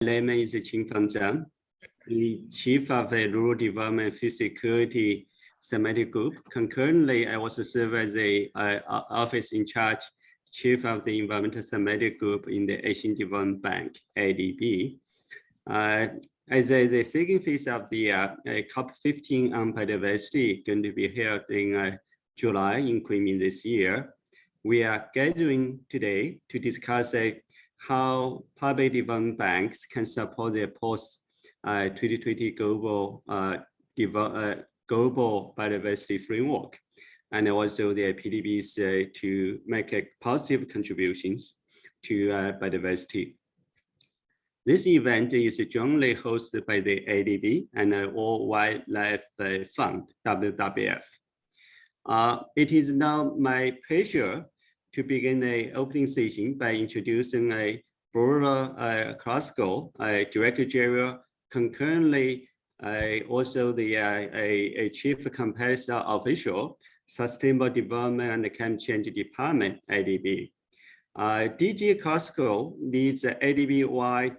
My name is Qingfang Zhang, the Chief of the Rural Development Food Security Thematic Group. Concurrently, I also serve as the office in charge Chief of the Environmental Thematic Group in the Asian Development Bank, ADB. As the second phase of the COP15 on biodiversity going to be held in July in Kunming this year, we are gathering today to discuss how public development banks can support their post-2020 global biodiversity framework, and also their PDBs to make positive contributions to biodiversity. This event is jointly hosted by the ADB and World Wildlife Fund, WWF. It is now my pleasure to begin the opening session by introducing a broader classical director general, concurrently also the chief competitor official, Sustainable Development and Climate Change Department, ADB. DG Classical leads ADB-wide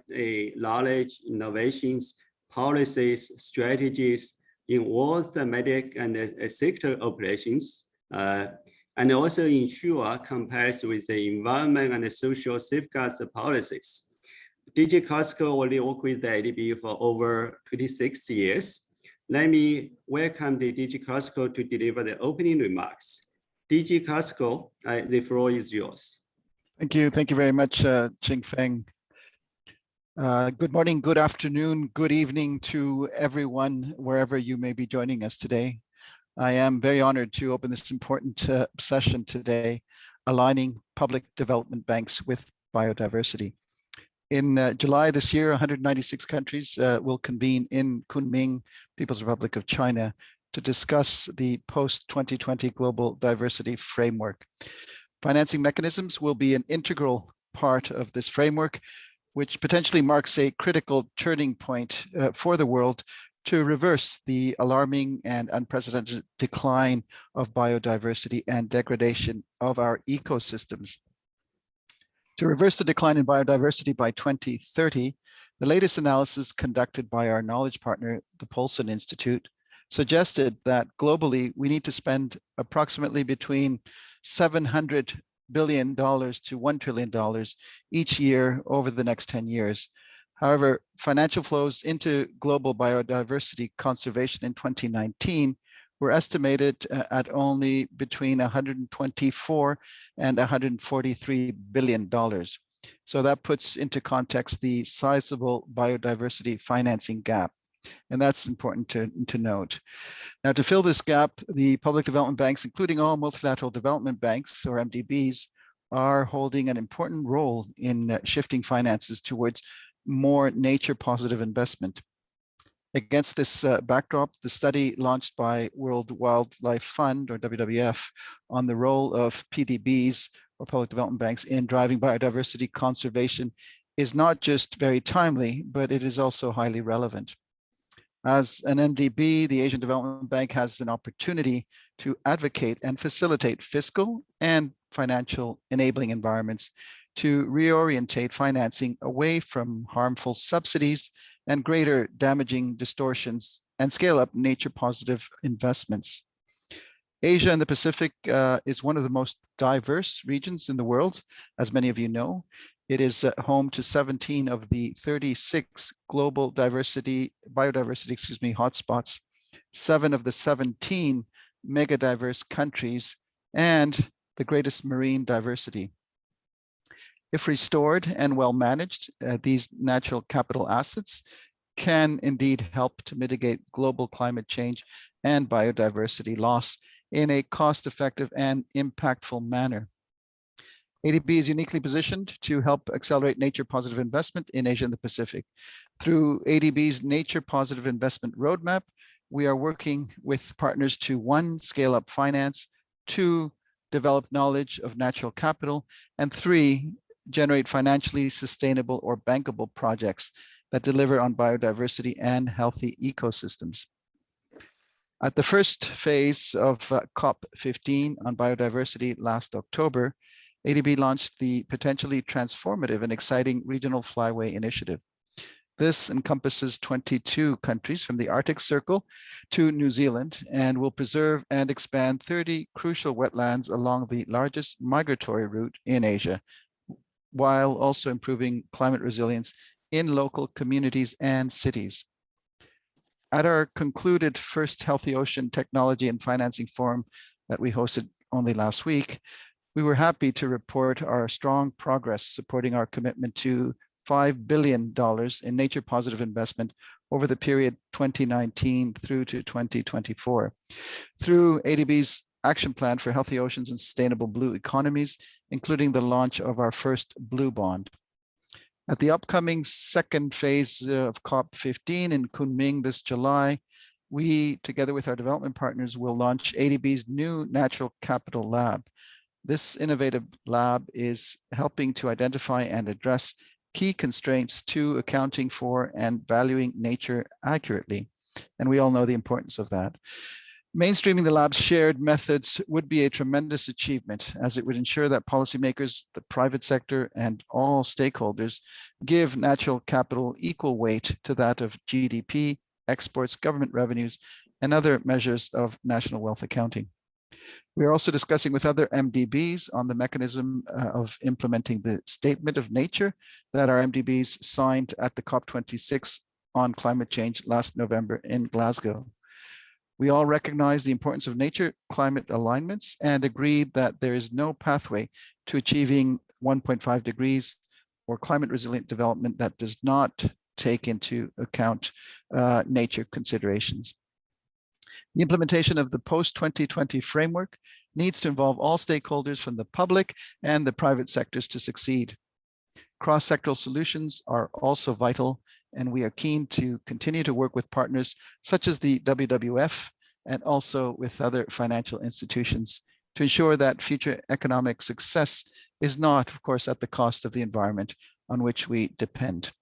knowledge, innovations, policies, strategies in all thematic and sector operations, and also ensure compliance with the environment and the social safeguards policies. DG Classical already worked with the ADB for over 26 years. Let me welcome the DG Classical to deliver the opening remarks. DG Classical, the floor is yours. Thank you very much, Qingfeng. Good morning, good afternoon, good evening to everyone, wherever you may be joining us today. I am very honored to open this important session today, aligning public development banks with biodiversity. In July this year, 196 countries will convene in Kunming, People's Republic of China, to discuss the post-2020 global diversity framework. Financing mechanisms will be an integral part of this framework, which potentially marks a critical turning point for the world to reverse the alarming and unprecedented decline of biodiversity and degradation of our ecosystems. To reverse the decline in biodiversity by 2030, the latest analysis conducted by our knowledge partner, the Paulson Institute, suggested that globally we need to spend approximately between $700 billion to $1 trillion each year over the next 10 years. However, financial flows into global biodiversity conservation in 2019 were estimated at only between $124 and $143 billion. So that puts into context the sizable biodiversity financing gap. And that's important to note. Now, to fill this gap, the public development banks, including all multilateral development banks, or MDBs, are holding an important role in shifting finances towards more nature-positive investment. Against this backdrop, the study launched by World Wildlife Fund, or WWF, on the role of PDBs, or public development banks, in driving biodiversity conservation is not just very timely, but it is also highly relevant. As an MDB, the Asian Development Bank has an opportunity to advocate and facilitate fiscal and financial enabling environments to reorientate financing away from harmful subsidies and greater damaging distortions and scale up nature-positive investments. Asia and the Pacific is one of the most diverse regions in the world, as many of you know. It is home to 17 of the 36 global biodiversity hotspots, 7 of the 17 mega diverse countries, and the greatest marine diversity. If restored and well managed, these natural capital assets can indeed help to mitigate global climate change and biodiversity loss in a cost-effective and impactful manner. ADB is uniquely positioned to help accelerate nature-positive investment in Asia and the Pacific. Through ADB's Nature Positive Investment Roadmap, we are working with partners to 1, scale up finance, 2, develop knowledge of natural capital, and 3, generate financially sustainable or bankable projects that deliver on biodiversity and healthy ecosystems. At the first phase of COP15 on biodiversity last October, ADB launched the potentially transformative and exciting Regional Flyway initiative. This encompasses 22 countries from the Arctic Circle to New Zealand and will preserve and expand 30 crucial wetlands along the largest migratory route in Asia, while also improving climate resilience in local communities and cities. At our concluded first Healthy Ocean Technology and Financing Forum that we hosted only last week, we were happy to report our strong progress supporting our commitment to $5 billion in nature positive investment over the period 2019 through to 2024 through ADB's Action Plan for Healthy Oceans and Sustainable Blue Economies, including the launch of our first Blue Bond. At the upcoming second phase of COP15 in Kunming this July, we, together with our development partners, will launch ADB's new Natural Capital Lab. This innovative lab is helping to identify and address key constraints to accounting for and valuing nature accurately. And we all know the importance of that. Mainstreaming the lab's shared methods would be a tremendous achievement, as it would ensure that policymakers, the private sector, and all stakeholders give natural capital equal weight to that of GDP, exports, government revenues, and other measures of national wealth accounting. We are also discussing with other MDBs on the mechanism of implementing the Statement of Nature that our MDBs signed at the COP26 on climate change last November in Glasgow. We all recognize the importance of nature climate alignments and agreed that there is no pathway to achieving 1.5 degrees or climate resilient development that does not take into account nature considerations. The implementation of the Post-2020 framework needs to involve all stakeholders from the public and the private sectors to succeed. Cross-sectoral solutions are also vital, and we are keen to continue to work with partners such as the WWF and also with other financial institutions to ensure that future economic success is not, of course, at the cost of the environment on which we depend.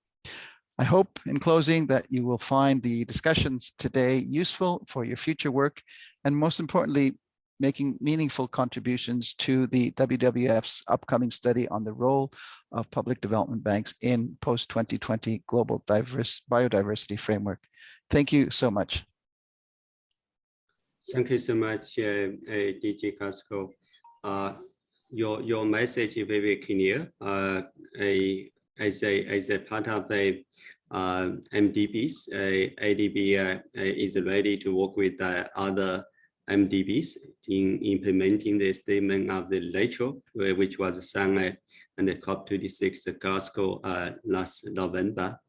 I hope, in closing, that you will find the discussions today useful for your future work, and most importantly, making meaningful contributions to the WWF's upcoming study on the role of public development banks in post-2020 global biodiversity framework. Thank you so much. Thank you so much, DG Casco. Your message is very clear. As a part of the MDBs, ADB is ready to work with other MDBs in implementing the Statement of the Nature, which was signed at the COP26 Glasgow last November.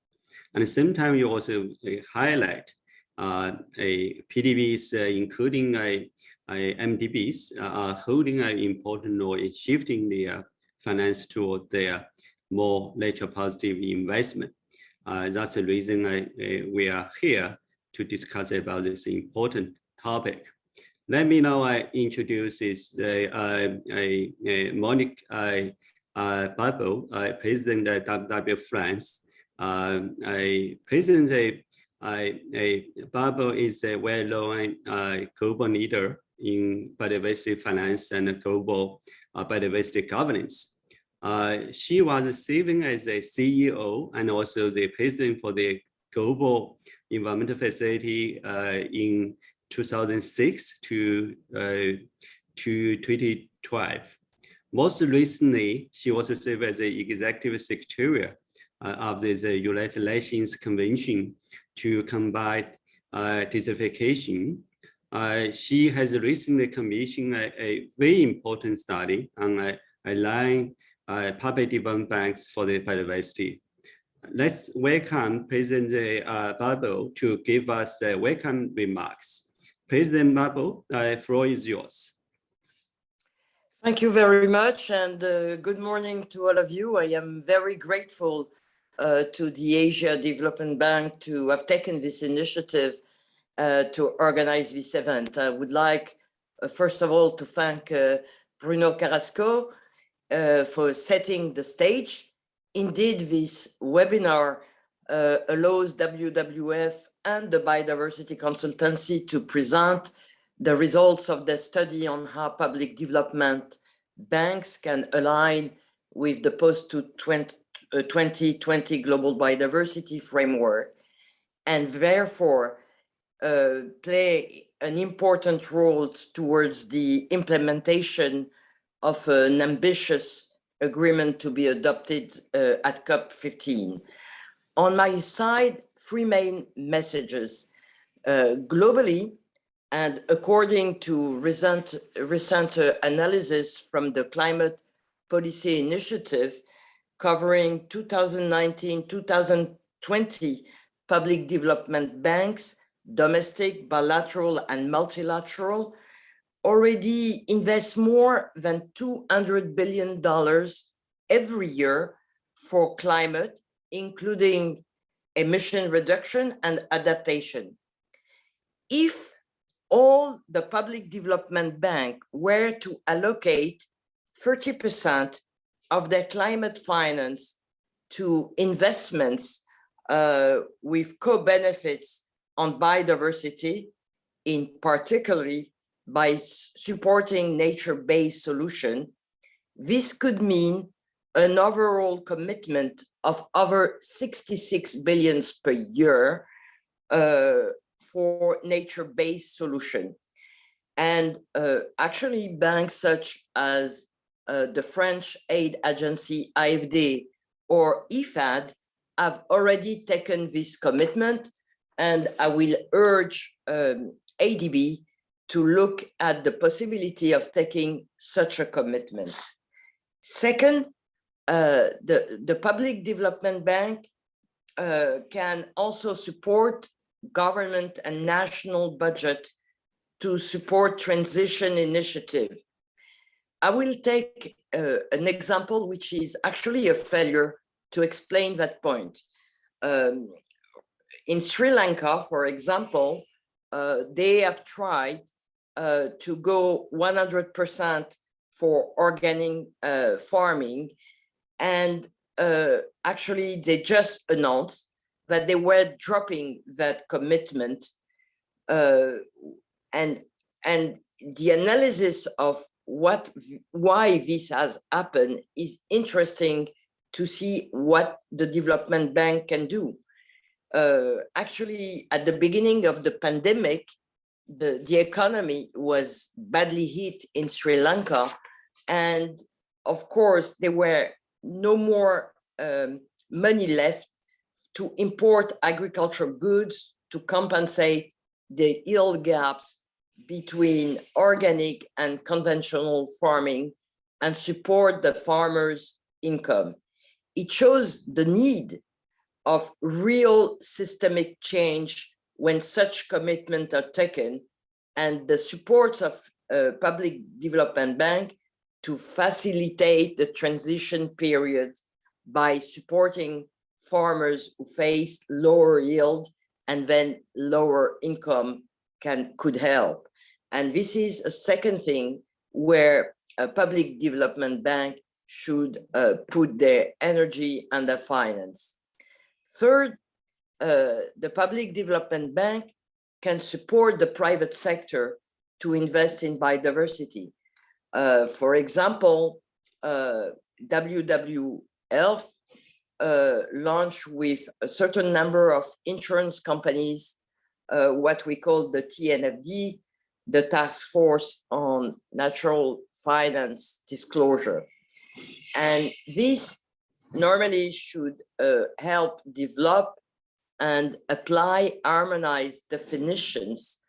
And at the same time, you also highlight PDBs, including MDBs, are holding an important role in shifting their finance toward their more nature positive investment. That's the reason we are here to discuss about this important topic. Let me now introduce Monique Barbeau, President of WWF France. President Barbeau is a well-known global leader in biodiversity finance and global biodiversity governance. She was serving as a CEO and also the president for the Global Environmental Facility in 2006 to 2012. Most recently, she also served as the executive secretary of the United Nations Convention to combat desertification. She has recently commissioned a very important study on aligning public development banks for the biodiversity. Let's welcome President Barbeau to give us welcome remarks. President Barbeau, the floor is yours. Thank you very much, and good morning to all of you. I am very grateful to the Asia Development Bank to have taken this initiative to organize this event. I would like, first of all, to thank Bruno Carrasco for setting the stage. Indeed, this webinar allows WWF and the Biodiversity Consultancy to present the results of the study on how public development banks can align with the post-2020 2020 Global Biodiversity Framework, and therefore play an important role towards the implementation of an ambitious agreement to be adopted at COP15. On my side, three main messages. Globally, and according to recent analysis from the Climate Policy Initiative covering 2019-2020 public development banks, domestic, bilateral, and multilateral, already invest more than $200 billion every year for climate, including emission reduction and adaptation. If all the public development bank were to allocate 30% of their climate finance to investments with co-benefits on biodiversity, in particularly by supporting nature-based solution, this could mean an overall commitment of over 66 billion per year for nature-based solution. And actually banks such as the French aid agency AFD or IFAD have already taken this commitment, and I will urge ADB to look at the possibility of taking such a commitment. Second, the Public Development Bank can also support government and national budget to support transition initiative. I will take an example which is actually a failure to explain that point. In Sri Lanka, for example, they have tried to go 100% for organic farming, and actually they just announced that they were dropping that commitment, and the analysis of why this has happened is interesting to see what the development bank can do. Actually, at the beginning of the pandemic, the economy was badly hit in Sri Lanka, and of course there were no more money left to import agricultural goods to compensate the yield gaps between organic and conventional farming and support the farmers' income. It shows the need of real systemic change when such commitments are taken, and the support of Public Development Bank to facilitate the transition period by supporting farmers who face lower yield and then lower income could help. And this is a second thing where a Public Development Bank should put their energy and their finance. Third, the Public Development Bank can support the private sector to invest in biodiversity. For example, WWF launched with a certain number of insurance companies what we call the TNFD, the Task Force on Natural Finance Disclosure. And this normally should help develop and apply harmonized definitions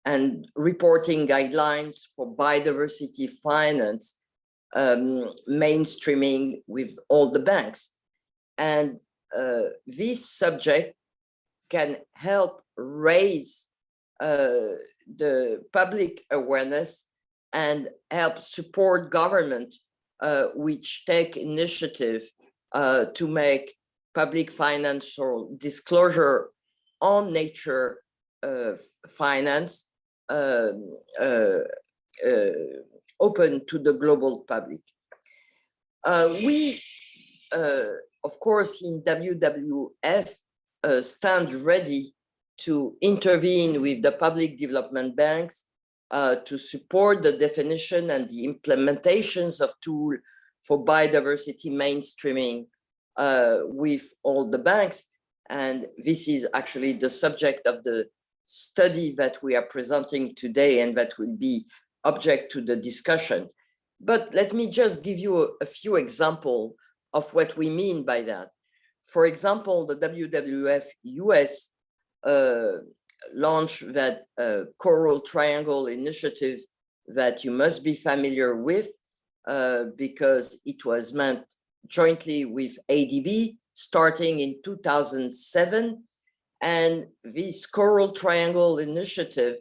and reporting guidelines for biodiversity finance, mainstreaming with all the banks. And this subject can help raise the public awareness and help support government which take initiative to make public financial disclosure on nature finance open to the global public. We, of course, in WWF stand ready to intervene with the public development banks to support the definition and the implementations of tools for biodiversity mainstreaming with all the banks. And this is actually the subject of the study that we are presenting today and that will be object to the discussion. But let me just give you a few examples of what we mean by that. For example, the WWF US launched that Coral Triangle initiative that you must be familiar with because it was meant jointly with ADB starting in 2007. And this Coral Triangle initiative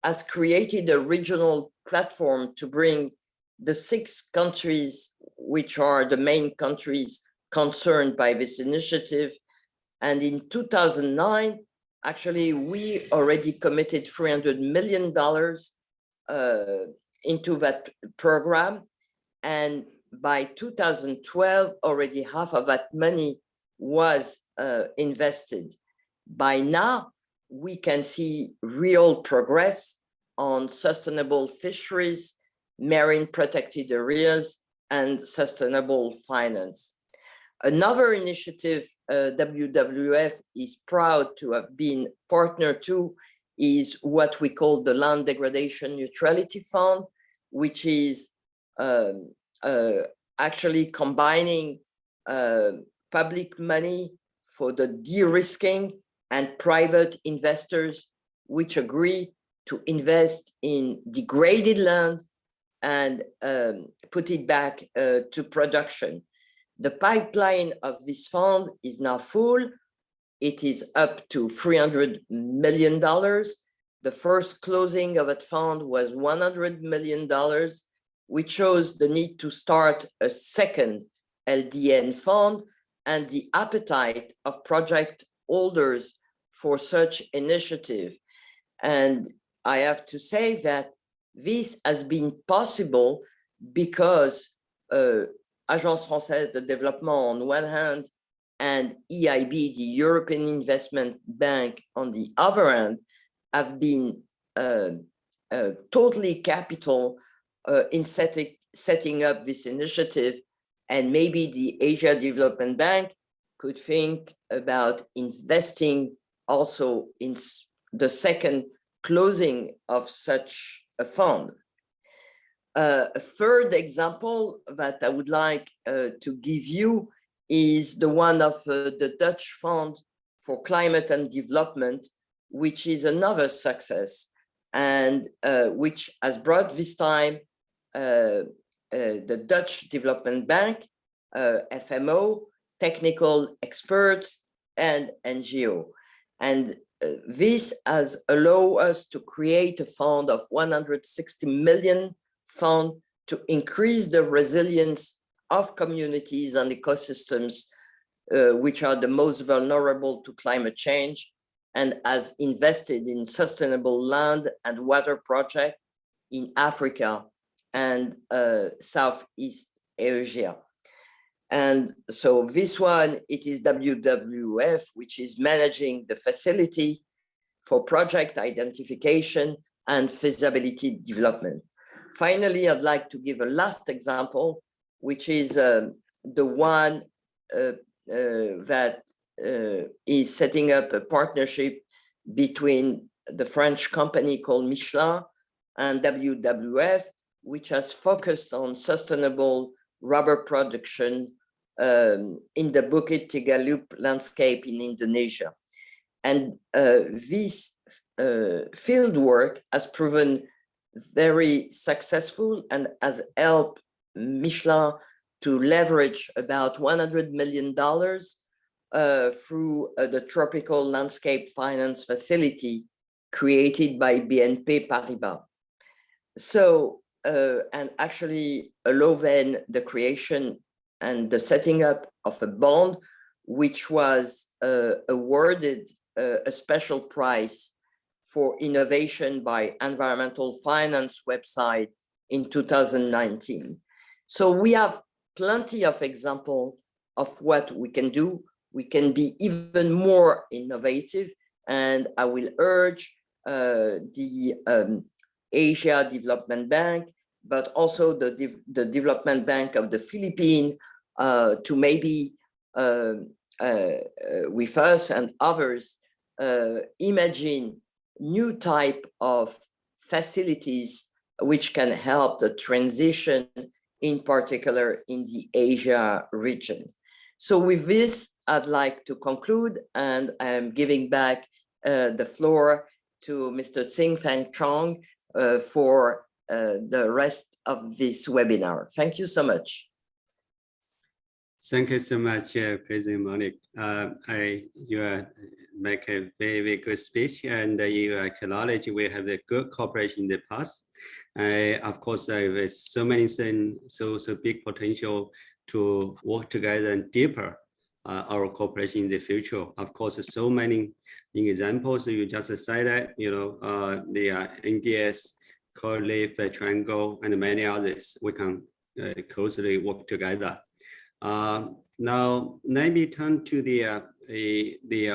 has created a regional platform to bring the 6 countries, which are the main countries concerned by this initiative. And in 2009, actually, we already committed $300 million into that program. And by 2012, already half of that money was invested. By now, we can see real progress on sustainable fisheries, marine protected areas, and sustainable finance. Another initiative WWF is proud to have been partner to is what we call the Land Degradation Neutrality Fund, which is actually combining public money for the de-risking and private investors which agree to invest in degraded land and put it back to production. The pipeline of this fund is now full. It is up to $300 million. The first closing of that fund was $100 million, which shows the need to start a second LDN fund and the appetite of project holders for such initiative. And I have to say that this has been possible because Agence Française de Développement on one hand and EIB, the European Investment Bank on the other hand, have been totally capital in setting up this initiative. And maybe the Asia Development Bank could think about investing also in the second closing of such a fund. A third example that I would like to give you is the one of the Dutch Fund for Climate and Development, which is another success and which has brought this time the Dutch Development Bank, FMO, technical experts, and NGO. And this has allowed us to create a fund of 160 million fund to increase the resilience of communities and ecosystems, which are the most vulnerable to climate change, and has invested in sustainable land and water projects in Africa and Southeast Asia. And so this one, it is WWF, which is managing the facility for project identification and feasibility development. Finally, I'd like to give a last example, which is the one that is setting up a partnership between the French company called Michelin and WWF, which has focused on sustainable rubber production in the Bukit Tigalup landscape in Indonesia. And this field work has proven very successful and has helped Michelin to leverage about $100 million through the tropical landscape finance facility created by BNP Paribas. So, and actually allow then the creation and the setting up of a bond, which was awarded a special prize for innovation by Environmental Finance website in 2019. So we have plenty of examples of what we can do. We can be even more innovative, and I will urge the Asia Development Bank, but also the Development Bank of the Philippines to maybe with us and others, imagine new type of facilities which can help the transition, in particular in the Asia region. So with this, I'd like to conclude, and I'm giving back the floor to Mr. Xingfeng Chong for the rest of this webinar. Thank you so much. Thank you so much, President Monique. You make a very good speech, and you acknowledge we have a good cooperation in the past. Of course, with so many things, so big potential to work together and deeper our cooperation in the future. Of course, so many examples. You just say that, the NBS, Core Leaf, Triangle, and many others. We can closely work together. Now, let me turn to the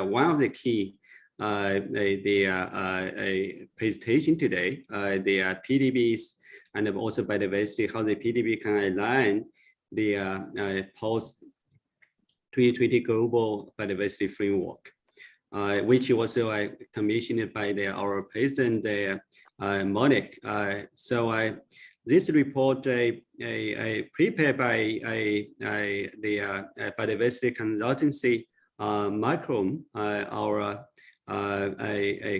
one of the key presentation today, the PDBs, and also biodiversity, how the PDB can align the post-2020 global biodiversity framework, which was also commissioned by our president, Monique. This report prepared by the biodiversity consultancy, Micron, our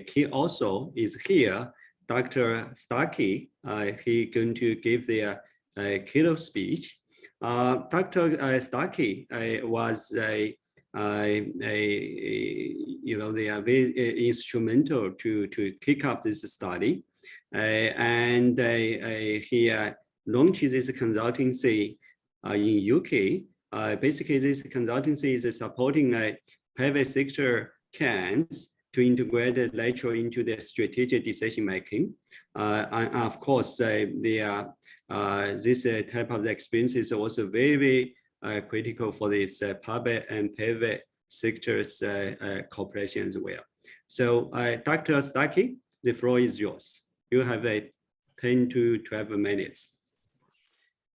key also is here, Dr. Starkey. He's going to give the keynote speech. Dr. Starkey was very instrumental to kick off this study. And he launched this consultancy in UK. Basically, this consultancy is supporting private sector plans to integrate nature into their strategic decision making. And of course, this type of experience is also very critical for this public and private sectors cooperation as well. So, Dr. Starkey, the floor is yours. You have 10 to 12 minutes.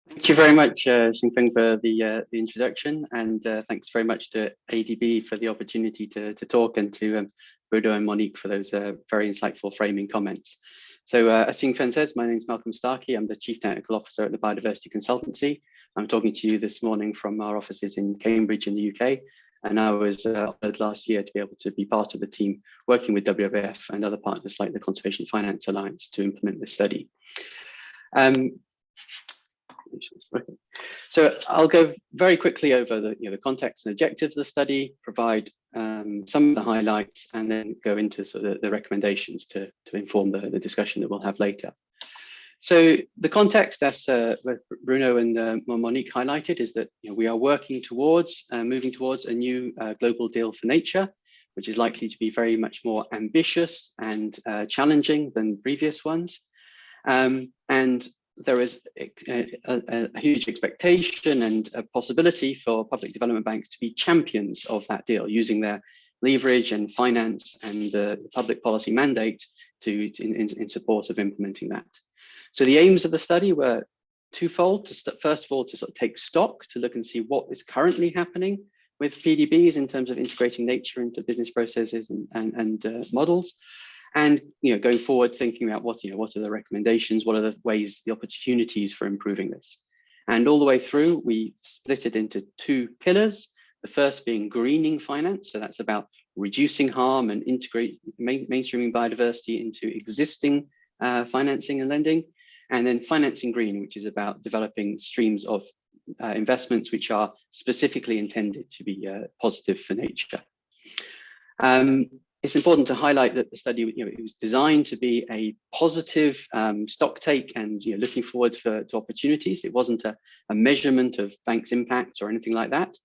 Thank you very much, Xingfeng, for the introduction, and thanks very much to ADB for the opportunity to talk, and to Bruno and Monique for those very insightful framing comments. So as Xingfeng says, my name is Malcolm Starkey. I'm the Chief Technical Officer at the Biodiversity Consultancy. I'm talking to you this morning from our offices in Cambridge in the UK. And I was honored last year to be able to be part of the team working with WWF and other partners like the Conservation Finance Alliance to implement this study. So I'll go very quickly over the context and objectives of the study, provide some of the highlights, and then go into sort of the recommendations to inform the discussion that we'll have later. So the context, as Bruno and Monique highlighted, is that we are working towards moving towards a new global deal for nature, which is likely to be very much more ambitious and challenging than previous ones. And there is a huge expectation and a possibility for public development banks to be champions of that deal, using their leverage and finance and the public policy mandate in support of implementing that. So the aims of the study were twofold. First of all, to sort of take stock, to look and see what is currently happening with PDBs in terms of integrating nature into business processes and models. And going forward, thinking about what are the recommendations, what are the ways, the opportunities for improving this. And all the way through, we split it into two pillars. The first being greening finance. So that's about reducing harm and mainstreaming biodiversity into existing financing and lending. And then financing green, which is about developing streams of investments which are specifically intended to be positive for nature. It's important to highlight that the study, it was designed to be a positive stock take and looking forward to opportunities. It wasn't a measurement of banks' impact or anything like that.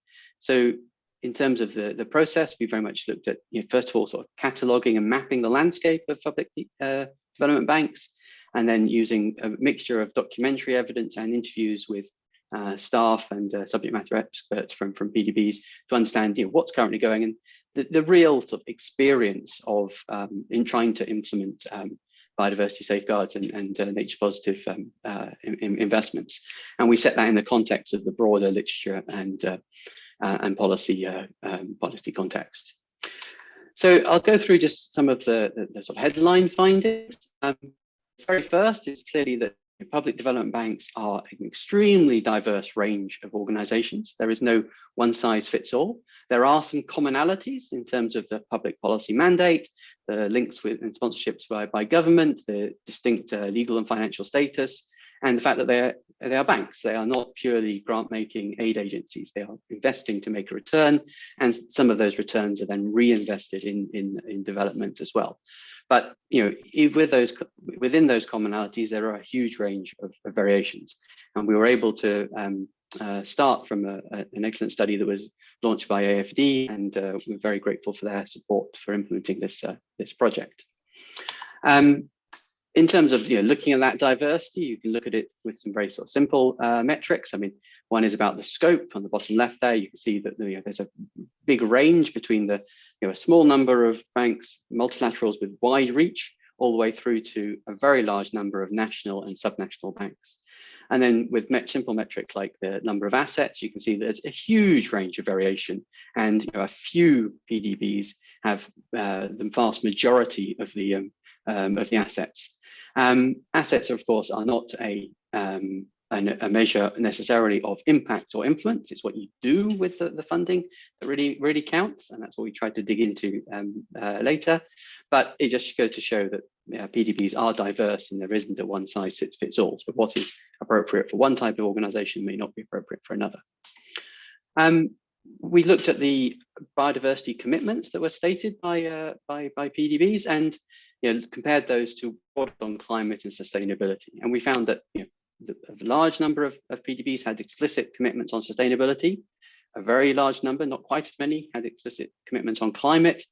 So in terms of the process, we very much looked at, first of all, sort of cataloging and mapping the landscape of public development banks, and then using a mixture of documentary evidence and interviews with staff and subject matter experts from PDBs to understand what's currently going on. The real sort of experience of in trying to implement biodiversity safeguards and nature positive investments. And we set that in the context of the broader literature and and policy context. So I'll go through just some of the sort of headline findings. Very first is clearly that public development banks are an extremely diverse range of organizations. There is no one size fits all. There are some commonalities in terms of the public policy mandate, the links with and sponsorships by government, the distinct legal and financial status, and the fact that they are banks. They are not purely grant-making aid agencies. They are investing to make a return, and some of those returns are then reinvested in development as well. But within those commonalities, there are a huge range of variations, and we were able to start from an excellent study that was launched by AFD, and we're very grateful for their support for implementing this project. In terms of looking at that diversity, you can look at it with some very sort of simple metrics. I mean, one is about the scope on the bottom left there. You can see that there's a big range between a small number of banks, multilaterals with wide reach, all the way through to a very large number of national and subnational banks. And then with simple metrics like the number of assets, you can see there's a huge range of variation, and a few PDBs have the vast majority of the assets. Assets, of course, are not a measure necessarily of impact or influence. It's what you do with the funding that really counts, and that's what we tried to dig into later. But it just goes to show that PDBs are diverse, and there isn't a one size fits all. But what is appropriate for one type of organization may not be appropriate for another. We looked at the biodiversity commitments that were stated by PDBs, and compared those to what on climate and sustainability. And we found that a large number of PDBs had explicit commitments on sustainability. A very large number, not quite as many, had explicit commitments on climate,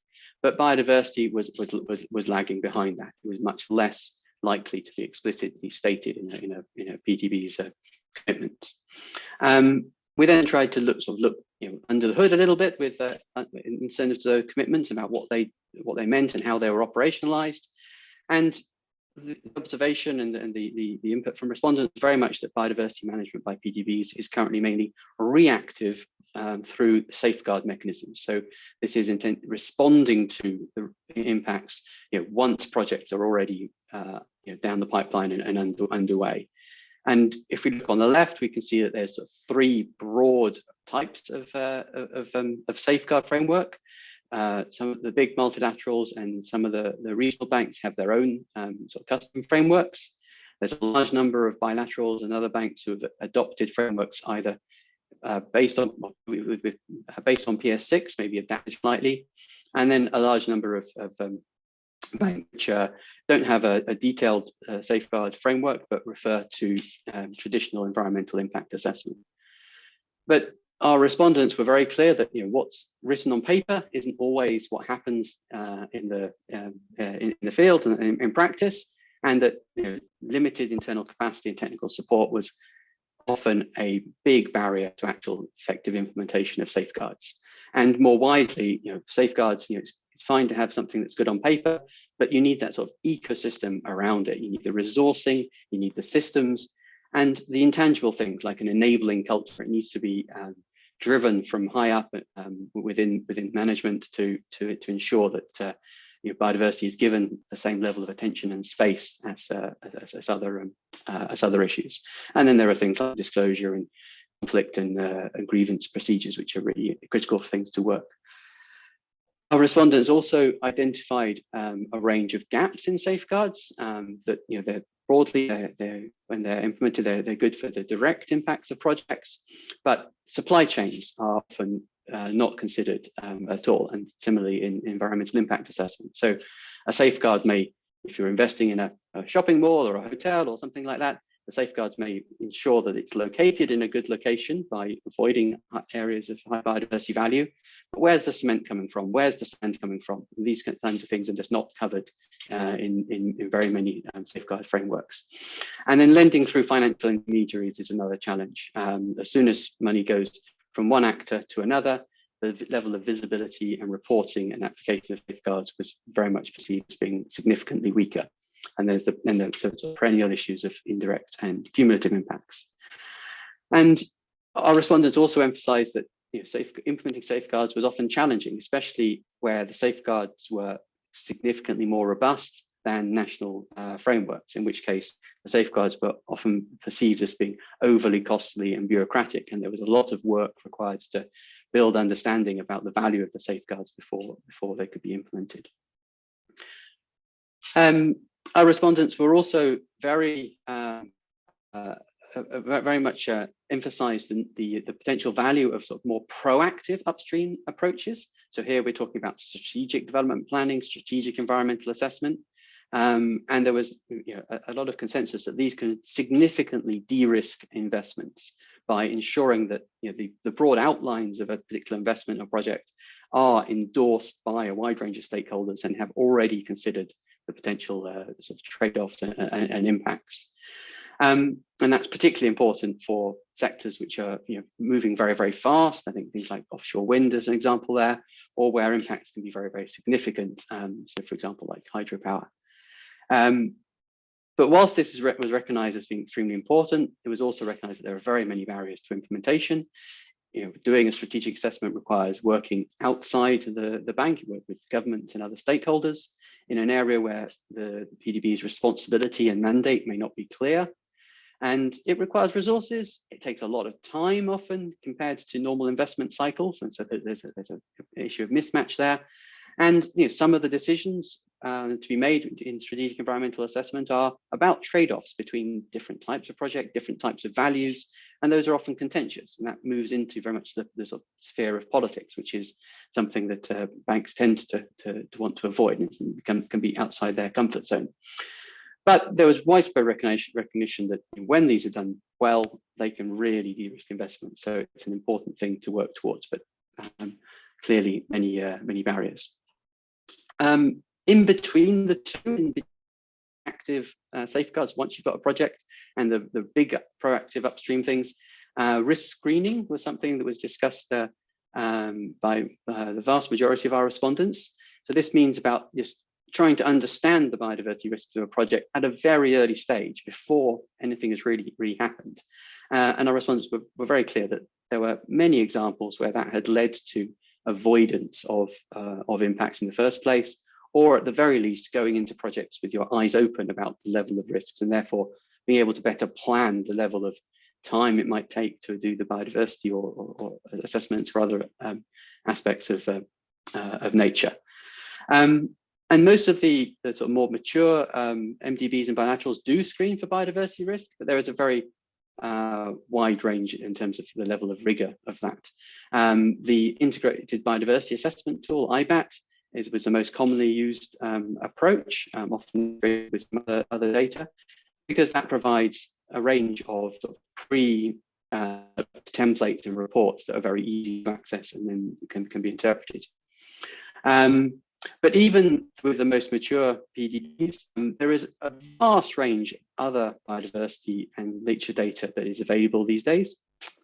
but biodiversity was lagging behind that. It was much less likely to be explicitly stated in a PDB's commitment. We then tried to look under the hood a little bit with in terms of the commitments about what they meant and how they were operationalized. And the observation and the input from respondents very much that biodiversity management by PDBs is currently mainly reactive through safeguard mechanisms. So this is responding to the impacts once projects are already down the pipeline and underway. And if we look on the left, we can see that there's three broad types of safeguard framework. Some of the big multilaterals and some of the regional banks have their own custom frameworks. There's a large number of bilaterals and other banks who have adopted frameworks either based on PS6, maybe adapted slightly, and then a large number of banks which don't have a detailed safeguard framework, but refer to traditional environmental impact assessment. But our respondents were very clear that what's written on paper isn't always what happens in the field and in practice, and that limited internal capacity and technical support was often a big barrier to actual effective implementation of safeguards. And more widely, safeguards, it's fine to have something that's good on paper, but you need that sort of ecosystem around it. You need the resourcing, you need the systems, and the intangible things like an enabling culture. It needs to be driven from high up within management to ensure that biodiversity is given the same level of attention and space as other issues. And then there are things like disclosure and conflict and grievance procedures, which are really critical for things to work. Our respondents also identified a range of gaps in safeguards that they're broadly, when they're implemented, they're good for the direct impacts of projects, but supply chains are often not considered at all, and similarly in environmental impact assessment. So a safeguard may, if you're investing in a shopping mall or a hotel or something like that, the safeguards may ensure that it's located in a good location by avoiding areas of high biodiversity value. But where's the cement coming from? Where's the sand coming from? These kinds of things are just not covered in very many safeguard frameworks. And then lending through financial intermediaries is another challenge. As soon as money goes from one actor to another, the level of visibility and reporting and application of safeguards was very much perceived as being significantly weaker. And there's the perennial issues of indirect and cumulative impacts. And our respondents also emphasized that implementing safeguards was often challenging, especially where the safeguards were significantly more robust than national frameworks, in which case the safeguards were often perceived as being overly costly and bureaucratic, and there was a lot of work required to build understanding about the value of the safeguards before they could be implemented. Our respondents were also very much emphasized the potential value of sort of more proactive upstream approaches. So here we're talking about strategic development planning, strategic environmental assessment. And there was a lot of consensus that these can significantly de-risk investments by ensuring that the broad outlines of a particular investment or project are endorsed by a wide range of stakeholders and have already considered the potential sort of trade-offs and impacts. And that's particularly important for sectors which are moving very, very fast. I think things like offshore wind is an example there, or where impacts can be very, very significant. So for example, like hydropower. But whilst this was recognized as being extremely important, it was also recognized that there are very many barriers to implementation. Doing a strategic assessment requires working outside the bank, work with governments and other stakeholders in an area where the PDB's responsibility and mandate may not be clear. And it requires resources. It takes a lot of time often compared to normal investment cycles. And so there's an issue of mismatch there. And some of the decisions to be made in strategic environmental assessment are about trade-offs between different types of project, different types of values, and those are often contentious. And that moves into very much the sort of sphere of politics, which is something that banks tend to want to avoid, and can be outside their comfort zone. But there was widespread recognition that when these are done well, they can really de-risk investment. So it's an important thing to work towards, but clearly many barriers. In between the two active safeguards, once you've got a project and the big proactive upstream things, risk screening was something that was discussed by the vast majority of our respondents. So this means about just trying to understand the biodiversity risks of a project at a very early stage before anything has really happened. And our respondents were very clear that there were many examples where that had led to avoidance of impacts in the first place, or at the very least going into projects with your eyes open about the level of risks, and therefore being able to better plan the level of time it might take to do the biodiversity or assessments for other aspects of nature. And most of the sort of more mature MDBs and bilaterals do screen for biodiversity risk, but there is a very wide range in terms of the level of rigor of that. The integrated biodiversity assessment tool, IBAT, was the most commonly used approach, often with some other data, because that provides a range of templates and reports that are very easy to access and then can be interpreted. But even with the most mature PDBs, there is a vast range of other biodiversity and nature data that is available these days,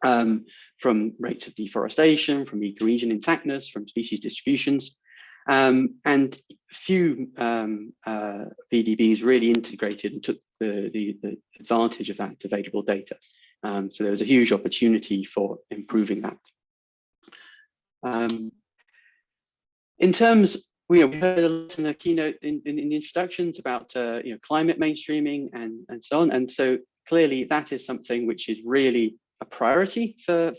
from rates of deforestation, from ecoregion intactness, from species distributions, and few PDBs really integrated and took the advantage of that available data. So there was a huge opportunity for improving that. In terms, we heard a lot in the keynote in the introductions about climate mainstreaming and so on, and so clearly that is something which is really a priority for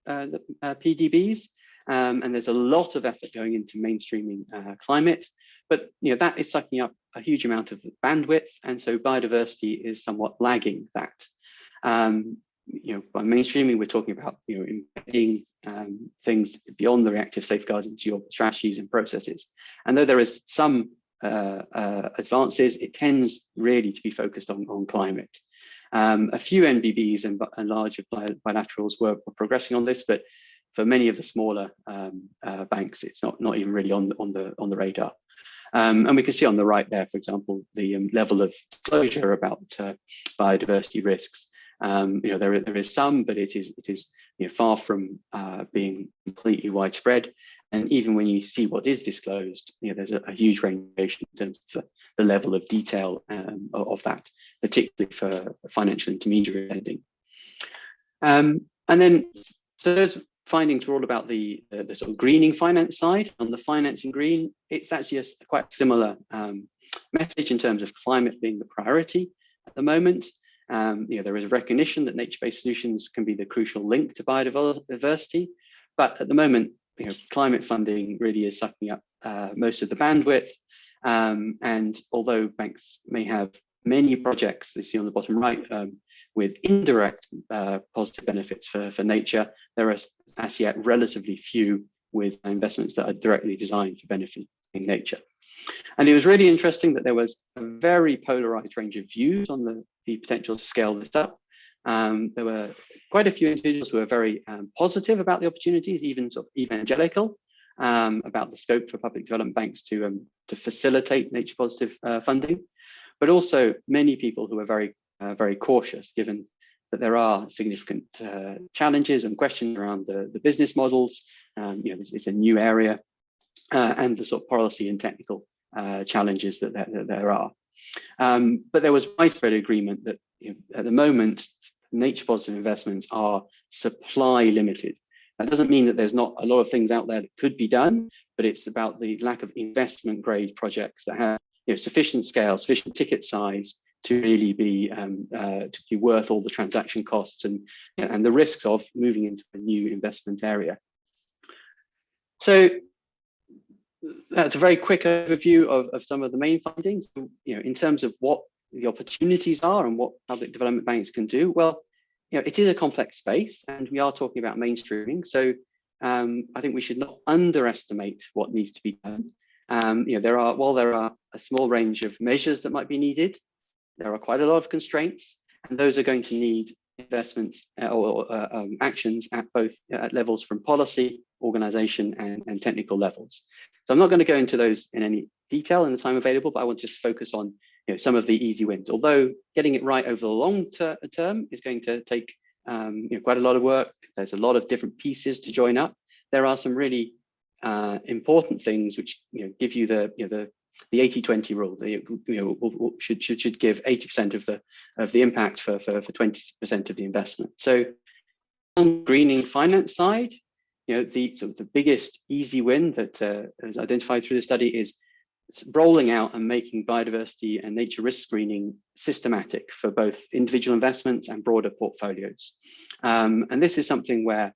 the PDBs, and there's a lot of effort going into mainstreaming climate, but that is sucking up a huge amount of bandwidth, and so biodiversity is somewhat lagging that. By mainstreaming, we're talking about embedding things beyond the reactive safeguards into your strategies and processes. And though there is some advances, it tends really to be focused on climate. A few NBBs and larger bilaterals were progressing on this, but for many of the smaller banks, it's not even really on the radar. And we can see on the right there, for example, the level of disclosure about biodiversity risks. There is some, but it is far from being completely widespread. And even when you see what is disclosed, there's a huge range in terms of the level of detail of that, particularly for financial intermediary lending. And then, so those findings were all about the sort of greening finance side. On the financing green, it's actually a quite similar message in terms of climate being the priority at the moment. There is a recognition that nature-based solutions can be the crucial link to biodiversity, but at the moment, climate funding really is sucking up most of the bandwidth. And although banks may have many projects, you see on the bottom right, with indirect positive benefits for nature, there are as yet relatively few with investments that are directly designed for benefiting nature. And it was really interesting that there was a very polarized range of views on the potential to scale this up. There were quite a few individuals who were very positive about the opportunities, even sort of evangelical about the scope for public development banks to facilitate nature positive funding, but also many people who are very cautious, given that there are significant challenges and questions around the business models. It's a new area, and the sort of policy and technical challenges that there are. But there was widespread agreement that at the moment, nature positive investments are supply limited. That doesn't mean that there's not a lot of things out there that could be done, but it's about the lack of investment grade projects that have sufficient scale, sufficient ticket size to really be worth all the transaction costs and the risks of moving into a new investment area. So that's a very quick overview of some of the main findings. In terms of what the opportunities are and what public development banks can do, well, it is a complex space, and we are talking about mainstreaming. So I think we should not underestimate what needs to be done. While there are a small range of measures that might be needed, there are quite a lot of constraints, and those are going to need investments or actions at both levels, from policy, organization, and technical levels. So I'm not going to go into those in any detail in the time available, but I want to just focus on some of the easy wins. Although getting it right over the long term is going to take quite a lot of work. There's a lot of different pieces to join up. There are some really important things which give you the 80-20 rule. Should give 80% of the impact for 20% of the investment. So on the greening finance side, the biggest easy win that is identified through the study is rolling out and making biodiversity and nature risk screening systematic for both individual investments and broader portfolios. And this is something where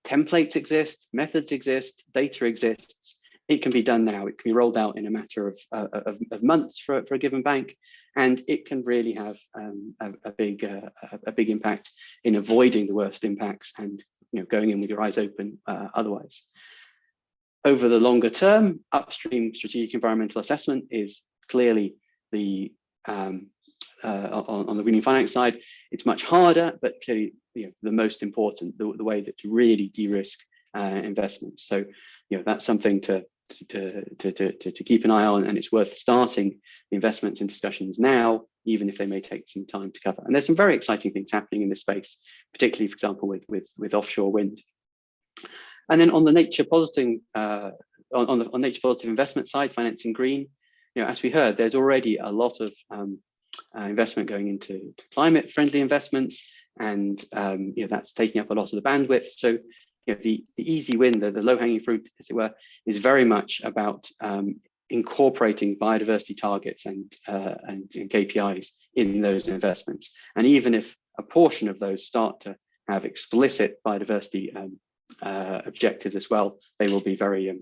templates exist, methods exist, data exists. It can be done now. It can be rolled out in a matter of months for a given bank, and it can really have a big impact in avoiding the worst impacts and going in with your eyes open otherwise. Over the longer term, upstream strategic environmental assessment is clearly the on the greening finance side. It's much harder, but clearly the most important, the way that to really de-risk investments. So that's something to keep an eye on, and it's worth starting investments and discussions now, even if they may take some time to cover. And there's some very exciting things happening in this space, particularly, for example, with offshore wind. And then on the nature positive on nature positive investment side, financing green, as we heard, there's already a lot of investment going into climate friendly investments, and that's taking up a lot of the bandwidth. So the easy win, the low hanging fruit, as it were, is very much about incorporating biodiversity targets and KPIs in those investments. And even if a portion of those start to have explicit biodiversity objectives as well, they will be very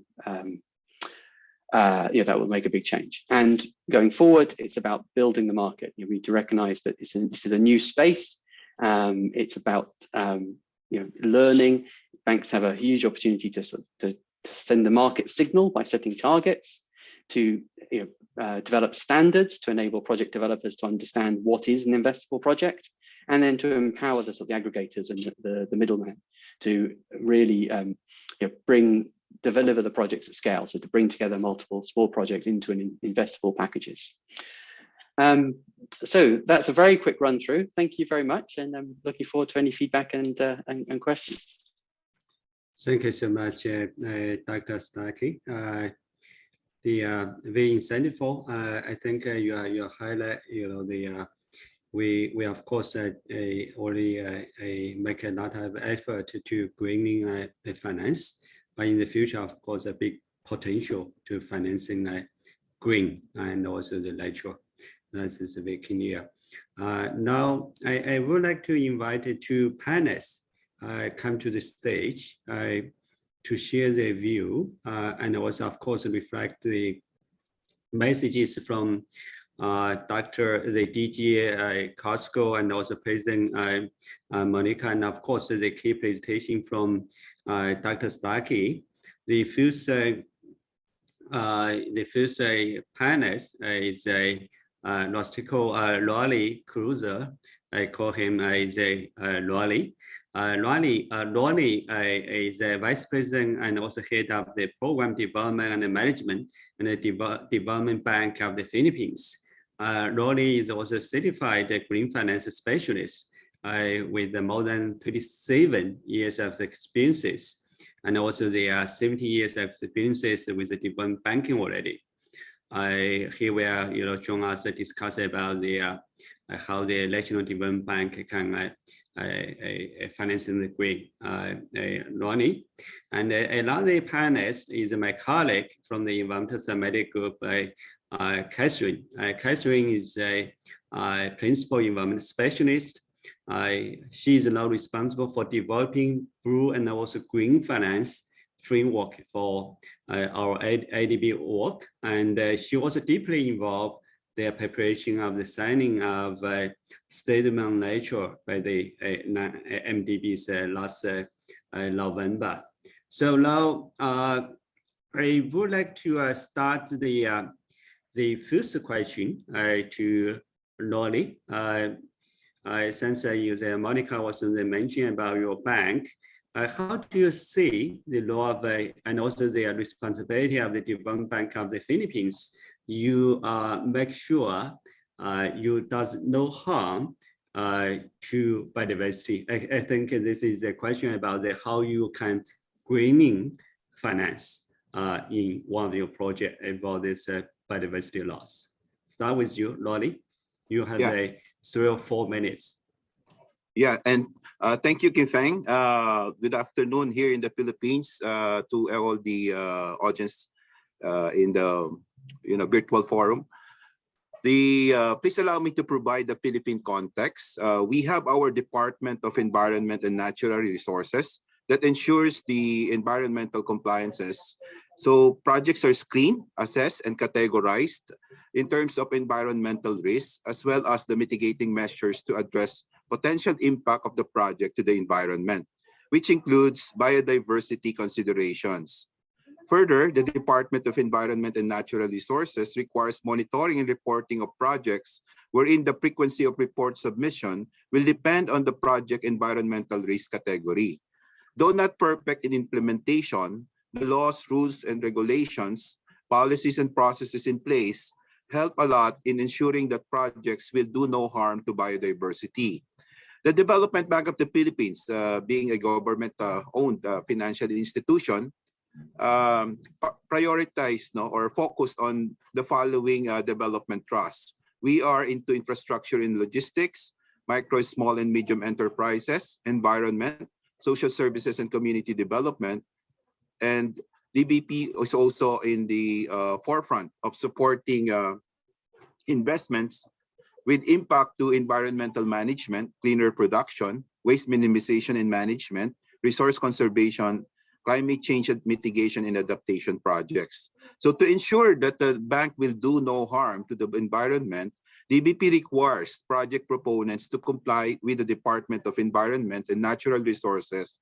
that will make a big change. And going forward, it's about building the market. We need to recognize that this is a new space. It's about learning. Banks have a huge opportunity to send the market signal by setting targets, to develop standards to enable project developers to understand what is an investable project, and then to empower the aggregators and the middlemen to really deliver the projects at scale. So to bring together multiple small projects into an investable packages. So that's a very quick run through. Thank you very much, and I'm looking forward to any feedback and questions. Thank you so much, Dr. Starkey. Very insightful. I think you highlight we of course already make a lot of effort to greening the finance, but in the future, of course, a big potential to financing green and also the natural. That is very clear. Now, I would like to invite the two panelists come to the stage to share their view and also, of course, reflect the messages from the DG Costco and also President Monica, and of course the key presentation from Dr. Starkey. The first panelist is a Rolly Cruiser. I call him Rolly. Rolly is a vice president and also head of the program development and management and the development bank of the Philippines. Rolly is also certified green finance specialist with more than 27 years of experiences, and also there are 70 years of experiences with the development banking already. He will join us to discuss about the how the National Development Bank can financing the green, Ronnie. And another panelist is my colleague from the Environmental Summit Group, Catherine. Catherine is a principal environmental specialist. She is now responsible for developing blue and also green finance framework for our ADB work. And she also deeply involved the preparation of the signing of Statement on Nature by the MDBs last November. So now I would like to start the first question to Lolly. Since Monica was mentioning about your bank, how do you see the law of and also the responsibility of the Development Bank of the Philippines? You make sure you does no harm to biodiversity. I think this is a question about how you can greening finance in one of your projects about this biodiversity loss. Start with you, Lolly. You have 3 or 4 minutes. Yeah, and thank you, Kim Feng. Good afternoon here in the Philippines to all the audience in the virtual forum. Please allow me to provide the Philippine context. We have our Department of Environment and Natural Resources that ensures the environmental compliances. So projects are screened, assessed, and categorized in terms of environmental risks, as well as the mitigating measures to address potential impact of the project to the environment, which includes biodiversity considerations. Further, the Department of Environment and Natural Resources requires monitoring and reporting of projects wherein the frequency of report submission will depend on the project environmental risk category. Though not perfect in implementation, the laws, rules, and regulations, policies, and processes in place help a lot in ensuring that projects will do no harm to biodiversity. The Development Bank of the Philippines, being a government-owned financial institution, prioritized or focused on the following development trusts. We are into infrastructure in logistics, micro, small, and medium enterprises, environment, social services, and community development. And DBP is also in the forefront of supporting investments with impact to environmental management, cleaner production, waste minimization and management, resource conservation, climate change and mitigation and adaptation projects. So to ensure that the bank will do no harm to the environment, DBP requires project proponents to comply with the Department of Environment and Natural Resources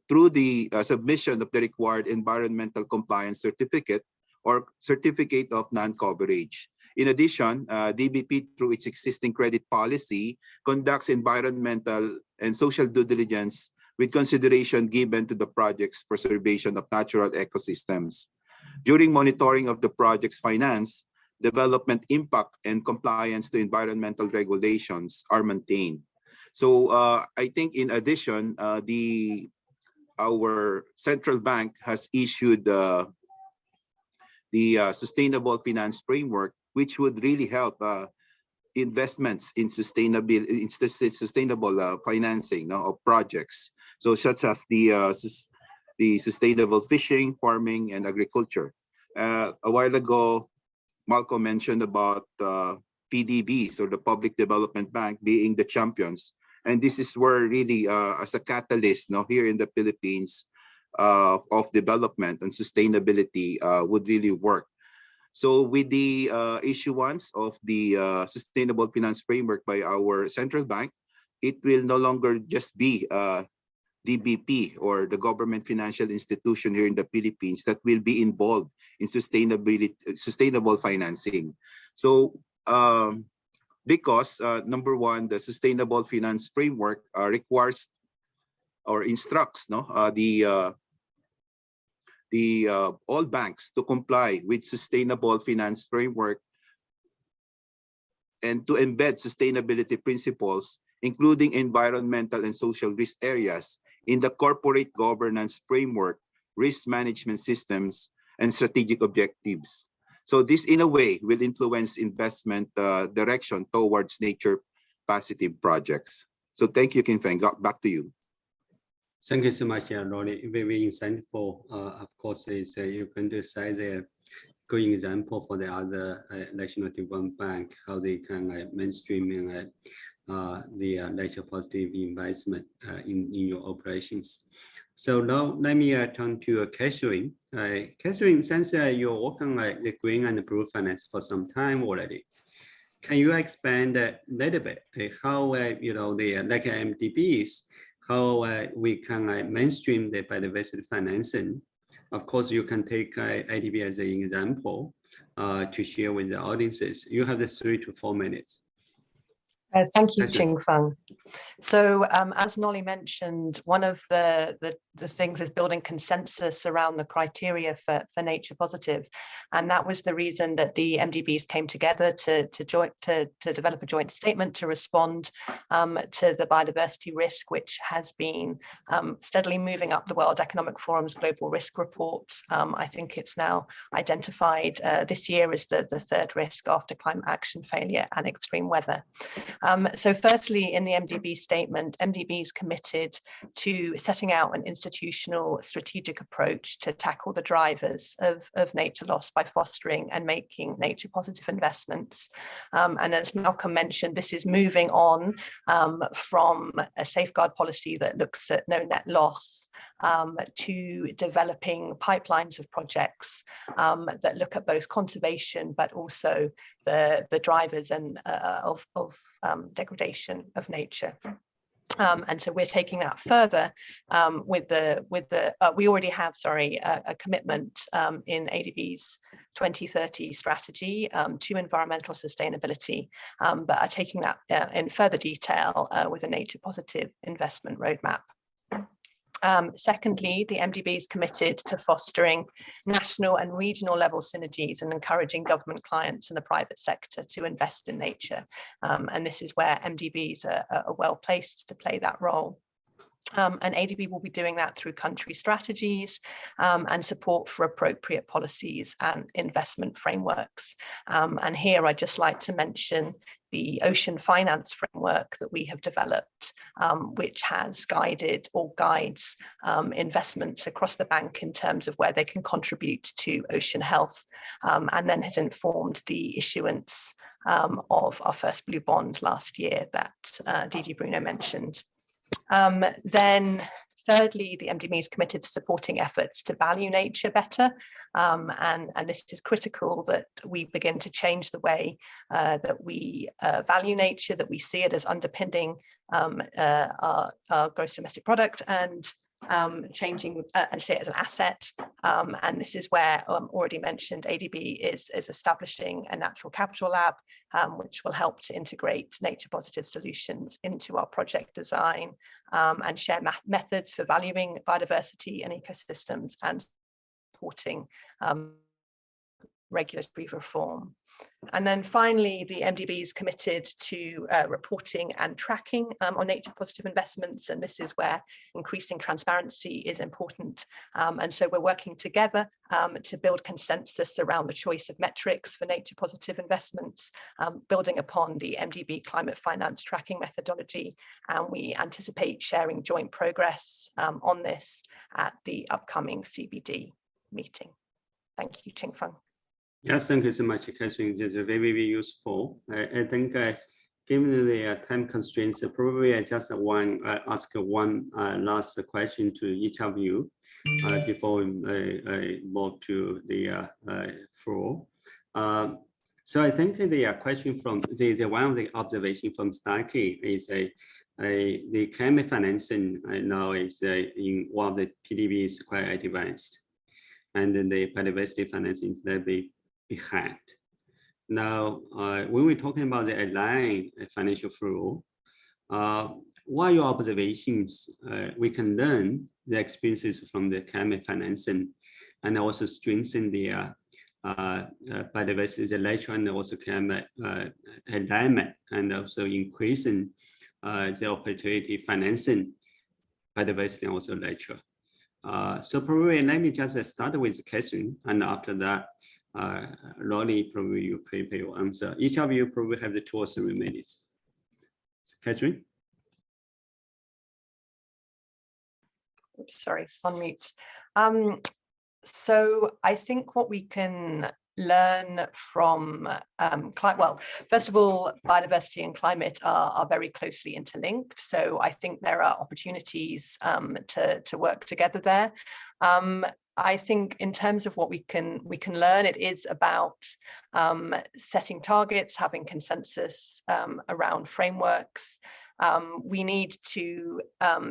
through the submission of the required environmental compliance certificate or certificate of non-coverage. In addition, DBP, through its existing credit policy, conducts environmental and social due diligence with consideration given to the project's preservation of natural ecosystems. During monitoring of the project's finance, development impact and compliance to environmental regulations are maintained. So I think in addition, our central bank has issued the Sustainable Finance Framework, which would really help investments in sustainable financing of projects. So such as the sustainable fishing, farming, and agriculture. A while ago, Malcolm mentioned about PDBs, or the Public Development Bank, being the champions. And this is where really, as a catalyst here in the Philippines, of development and sustainability would really work. So with the issuance of the Sustainable Finance Framework by our central bank, it will no longer just be DBP, or the government financial institution here in the Philippines, that will be involved in sustainable financing. So because number one, the Sustainable Finance Framework requires or instructs all banks to comply with Sustainable Finance Framework and to embed sustainability principles, including environmental and social risk areas, in the corporate governance framework, risk management systems, and strategic objectives. So this, in a way, will influence investment direction towards nature positive projects. So thank you, King Feng. Back to you. Thank you so much, Ronnie. Very insightful. Of course, you can decide the good example for the other national development bank, how they can mainstream the nature positive investment in your operations. So now let me turn to Catherine. Catherine, since you're working like the green and the blue finance for some time already, can you expand a little bit how the like MDBs, how we can mainstream the biodiversity financing? Of course, you can take IDB as an example to share with the audiences. You have the 3 to 4 minutes. Thank you, Ching Feng. So as Nolly mentioned, one of the things is building consensus around the criteria for nature positive. And that was the reason that the MDBs came together to develop a joint statement to respond to the biodiversity risk, which has been steadily moving up the World Economic Forum's global risk report. I think it's now identified this year as the 3rd risk after climate action failure and extreme weather. So firstly, in the MDB statement, MDBs committed to setting out an institutional strategic approach to tackle the drivers of nature loss by fostering and making nature positive investments. And as Malcolm mentioned, this is moving on from a safeguard policy that looks at no net loss to developing pipelines of projects that look at both conservation, but also the drivers and of degradation of nature. And so we're taking that further we already have, a commitment in ADB's 2030 strategy to environmental sustainability, but are taking that in further detail with a nature positive investment roadmap. Secondly, the MDB is committed to fostering national and regional level synergies and encouraging government clients and the private sector to invest in nature. And this is where MDBs are well placed to play that role. And ADB will be doing that through country strategies and support for appropriate policies and investment frameworks. And here I'd just like to mention the ocean finance framework that we have developed, which has guided or guides investments across the bank in terms of where they can contribute to ocean health, and then has informed the issuance of our first blue bond last year that DG Bruno mentioned. Then thirdly, the MDB is committed to supporting efforts to value nature better. And this is critical that we begin to change the way that we value nature, that we see it as underpinning our gross domestic product and changing and see it as an asset. And this is where already mentioned ADB is establishing a natural capital lab, which will help to integrate nature positive solutions into our project design and share methods for valuing biodiversity and ecosystems and supporting regulatory reform. And then finally, the MDB is committed to reporting and tracking on nature positive investments. And this is where increasing transparency is important. And so we're working together to build consensus around the choice of metrics for nature positive investments, building upon the MDB climate finance tracking methodology. And we anticipate sharing joint progress on this at the upcoming CBD meeting. Thank you, Ching-Feng. Yes, thank you so much, Catherine. It's very useful. I think given the time constraints, probably I just want to ask one last question to each of you before we move to the floor. So I think the question from one of the observations from Starkey is the climate financing now is in one of the PDBs quite advanced, and then the biodiversity financing is a little bit behind. Now, when we're talking about the aligned financial flow, what are your observations? We can learn the experiences from the climate financing and also strengthen the biodiversity, the nature, and also climate alignment, and also increasing the opportunity financing biodiversity and also nature. So probably let me just start with Catherine, and after that, Ronnie, probably you prepare your answer. Each of you probably have the 2 or 3 minutes. Catherine? Oops, sorry, on mute. So I think what we can learn from well, first of all, biodiversity and climate are very closely interlinked. So I think there are opportunities to work together there. I think in terms of what we can learn, it is about setting targets, having consensus around frameworks. We need to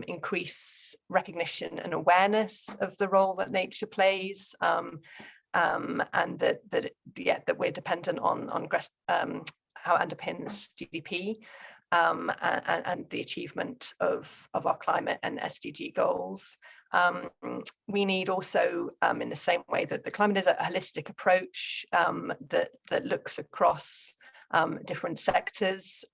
increase recognition and awareness of the role that nature plays, and that we're dependent on how it underpins GDP and the achievement of our climate and SDG goals. We need also, in the same way that the climate is a holistic approach that looks across different sectors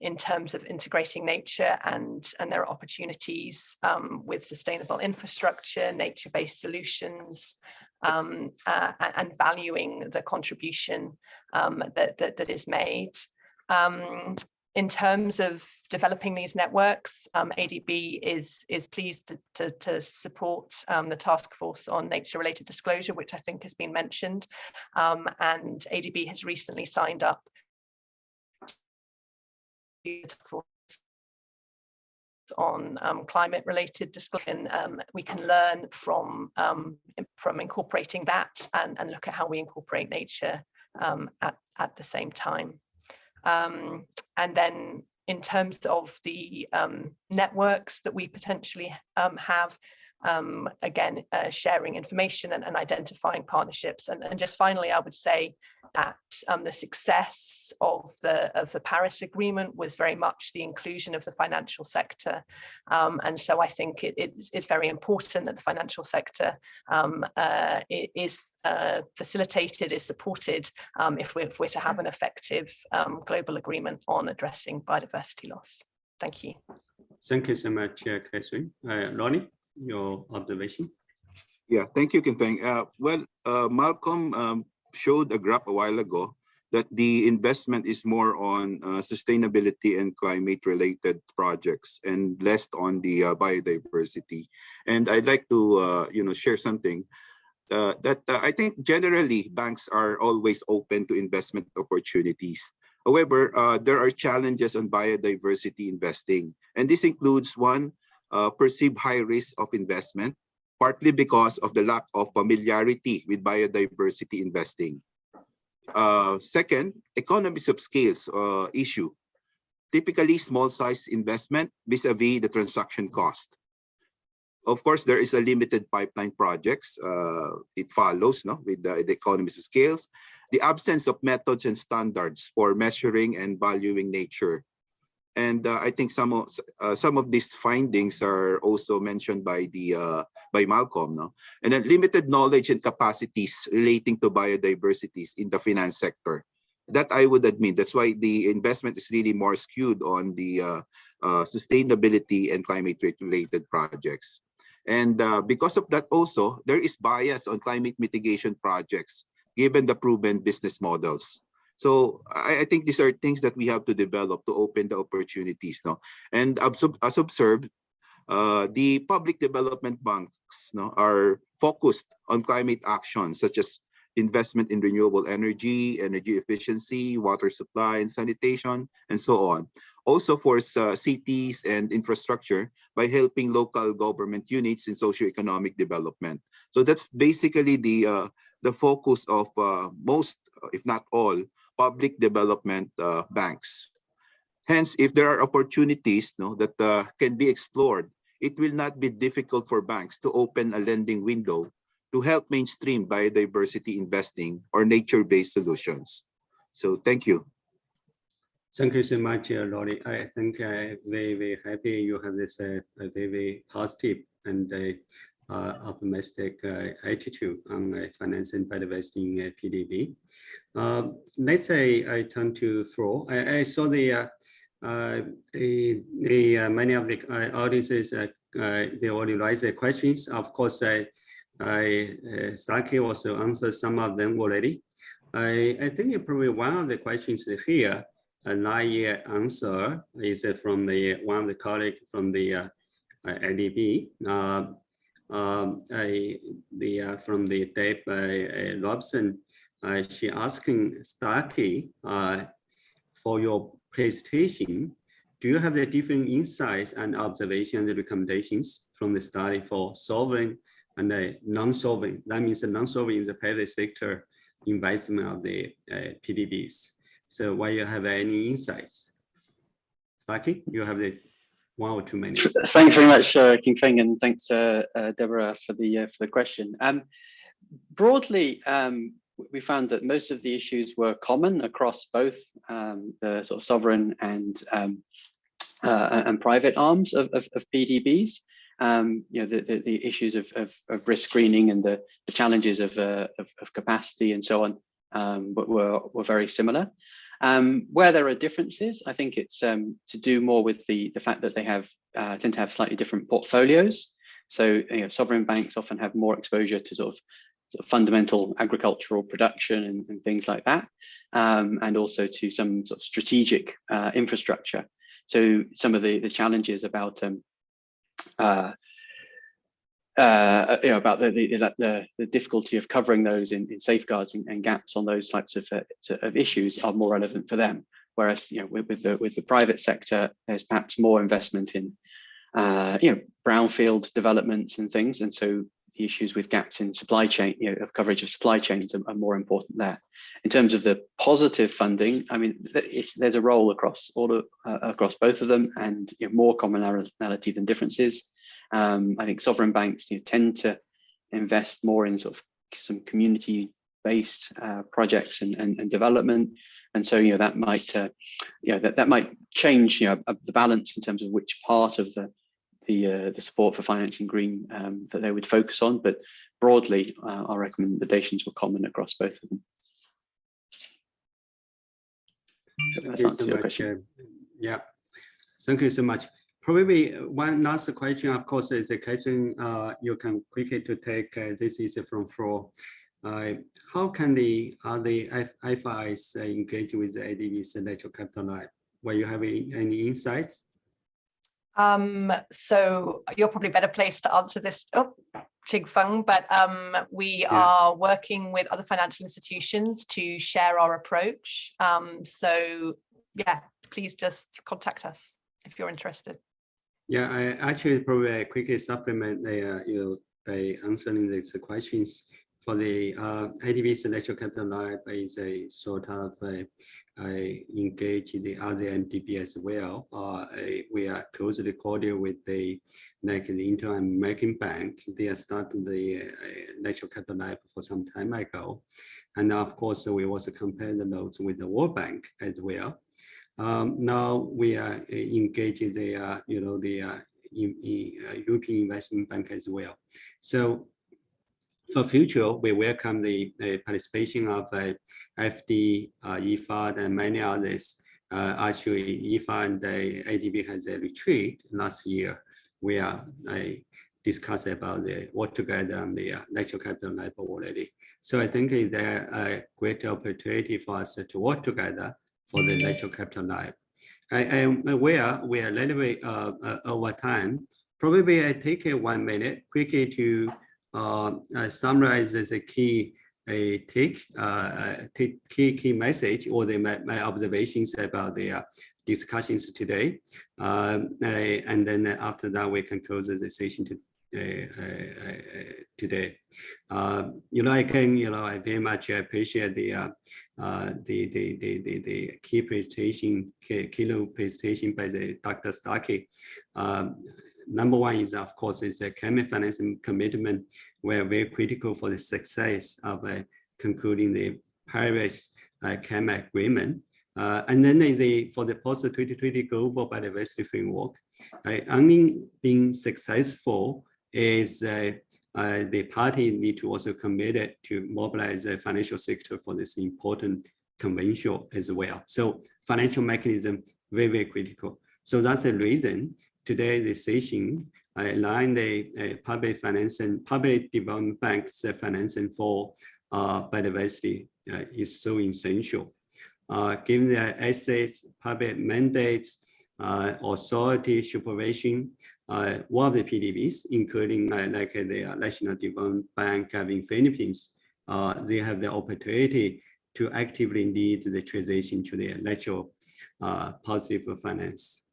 in terms of integrating nature, and there are opportunities with sustainable infrastructure, nature-based solutions, and valuing the contribution that is made. In terms of developing these networks, ADB is pleased to support the task force on nature-related disclosure, which I think has been mentioned, and ADB has recently signed up to the task force on climate-related discussion. We can learn from incorporating that and look at how we incorporate nature at the same time. And then in terms of the networks that we potentially have, again, sharing information and identifying partnerships. And just finally, I would say that the success of the Paris Agreement was very much the inclusion of the financial sector. And so I think it's very important that the financial sector is facilitated, is supported, if we're to have an effective global agreement on addressing biodiversity loss. Thank you. Thank you so much, Catherine. Ronnie, your observation? Yeah, thank you, Kin-Feng. Malcolm showed a graph a while ago that the investment is more on sustainability and climate-related projects and less on the biodiversity. And I'd like to, share something that I think generally banks are always open to investment opportunities. However, there are challenges on biodiversity investing, and this includes one, perceived high risk of investment, partly because of the lack of familiarity with biodiversity investing. Second, economies of scales issue. Typically small size investment vis-a-vis the transaction cost. Of course, there is a limited pipeline projects. It follows with the economies of scales. The absence of methods and standards for measuring and valuing nature. And I think some of these findings are also mentioned by by Malcolm, no? And then limited knowledge and capacities relating to biodiversities in the finance sector. That I would admit. That's why the investment is really more skewed on the sustainability and climate-related projects. And because of that also, there is bias on climate mitigation projects, given the proven business models. So I think these are things that we have to develop to open the opportunities. No? And as observed, the public development banks, no, are focused on climate action, such as investment in renewable energy, energy efficiency, water supply and sanitation, and so on. Also for cities and infrastructure by helping local government units in socioeconomic development. So that's basically the focus of most, if not all, public development banks. Hence, if there are opportunities, no, that can be explored, it will not be difficult for banks to open a lending window to help mainstream biodiversity investing or nature-based solutions. So thank you. Thank you so much, Lori. I think very happy you have this very positive and optimistic attitude on financing biodiversity in PDB. Let's say I turn to Flo. I saw the many of the audiences they already raised their questions. Of course, Starkey also answered some of them already. I think probably one of the questions here, a not yet answer, is from one of the colleagues from the ADB. From the Deb Robson, she asking Starkey, for your presentation, do you have the different insights and observations and recommendations from the study for sovereign and the non-sovereign? That means the non-sovereign is the private sector investment of the PDBs. So why you have any insights? Starkey, you have the 1 or 2 minutes. Thanks very much, King Feng, and thanks, Deborah, for the question. Broadly, we found that most of the issues were common across both the sort of sovereign and private arms of PDBs. The issues of risk screening and the challenges of capacity and so on were very similar. Where there are differences, I think it's to do more with the fact that they tend to have slightly different portfolios. So sovereign banks often have more exposure to sort of fundamental agricultural production and things like that, and also to some sort of strategic infrastructure. So some of the challenges about the difficulty of covering those in safeguards and gaps on those types of issues are more relevant for them. Whereas with the private sector, there's perhaps more investment in brownfield developments and things, and so the issues with gaps in supply chain, of coverage of supply chains are more important there. In terms of the positive funding, I mean, there's a role across both of them, and more commonality than differences. I think sovereign banks tend to invest more in sort of some community-based projects and development, and so that might that might change the balance in terms of which part of the support for financing green that they would focus on. But broadly, our recommendations were common across both of them. Thank you so much. Yeah, thank you so much. Probably one last question, of course, is a question you can quickly to take. This is from Flo. How can the FIs engage with the ADB's natural capital lab? Were you having any insights? So you're probably better placed to answer this, Ching Feng, but we are working with other financial institutions to share our approach. So yeah, please just contact us if you're interested. Yeah, I actually probably quickly supplement by answering these questions. For the ADB's natural capital lab is a sort of engage the other NDB as well. We are closely coordinated with the Inter-American Bank. They have started the natural capital lab for some time ago, and of course we also compare the notes with the World Bank as well. Now we are engaging the European Investment Bank as well. So for future, we welcome the participation of FD, IFAD, and many others. Actually, IFAD and the ADB has a retreat last year. We are discuss about the work together on the natural capital lab already. So I think it's a great opportunity for us to work together for the natural capital lab. I am aware we are a little bit over time. Probably I take 1 minute quickly to summarize as a key key message or my observations about the discussions today. And then after that, we can close the session today. I very much appreciate the key presentation, keynote presentation by the Dr. Starkey. Number one is, of course, is a climate financing commitment. We're very critical for the success of concluding the Paris climate agreement. And then for the post-2020 global biodiversity framework, only being successful is the party need to also committed to mobilize the financial sector for this important convention as well. So financial mechanism, very, very critical. So that's the reason today the session align the public financing, public development banks financing for biodiversity is so essential. Given the assets, public mandates, authority supervision, one of the PDBs, including like the National Development Bank in Philippines, they have the opportunity to actively lead the transition to the natural positive finance.